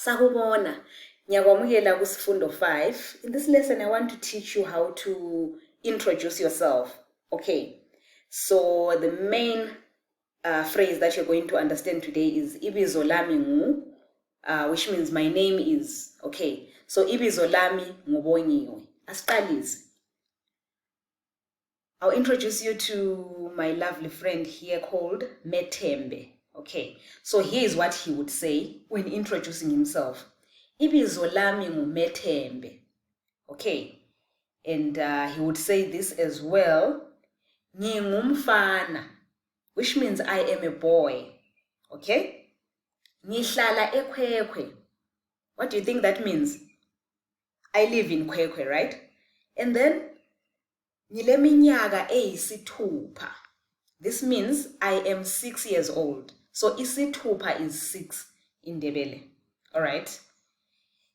Sakubona, ngiyakwamukela kusifundo 5. In this lesson, I want to teach you how to introduce yourself. Okay, so the main phrase that you're going to understand today is Ibizo lami ngu, which means my name is. Okay, so Ibizo lami ngubonyiwe. Asiqalise. I'll introduce you to my lovely friend here called Methembe. Okay, so here's what he would say when introducing himself. Ibizo lami nguMethembe. Okay, and he would say this as well. Ngingumfana, which means I am a boy. Okay, ngihlala eKwekwe. What do you think that means? I live in Kwekwe, right? And then ngileminyaka eyisithupha. This means I am 6 years old. So isithupha is 6 in Ndebele. All right.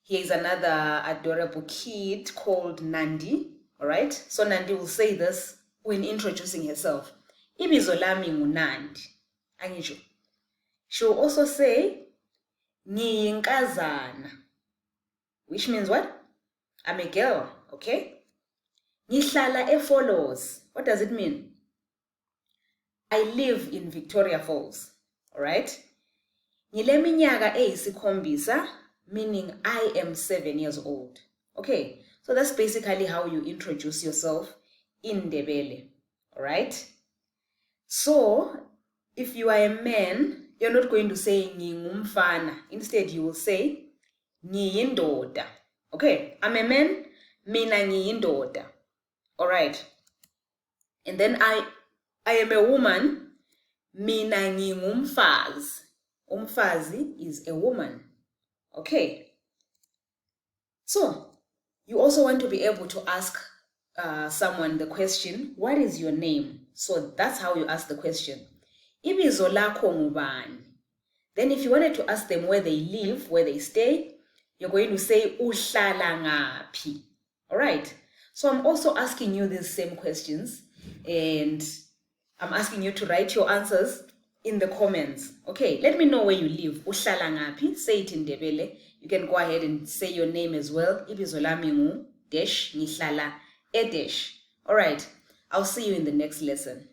Here is another adorable kid called Nandi. All right. So Nandi will say this when introducing herself. Ibizo lami nguNandi. Angisho. She will also say ngiyinkazana, which means what? I'm a girl. Okay. Ngihlala eFollows. What does it mean? I live in Victoria Falls. All right. Ngileminyaka eyisikhombisa, meaning I am 7 years old. Okay. So that's basically how you introduce yourself in Ndebele. All right. So if you are a man, you're not going to say ngingumfana. Instead, you will say ngiyindoda. Okay. I'm a man, mina ngiyindoda. All right. And then I am a woman, mina ngingumfazi. Umfazi is a woman. Okay. So, you also want to be able to ask someone the question, what is your name? So that's how you ask the question. Ibizo lakho ngubani? Then if you wanted to ask them where they live, where they stay, you're going to say uhlala ngaphi. All right. So I'm also asking you these same questions, and I'm asking you to write your answers in the comments. Okay, let me know where you live. Uhlala ngaphi? Say it in Ndebele. You can go ahead and say your name as well. Ibizo lami ngu dash ngihlala e dash. All right, I'll see you in the next lesson.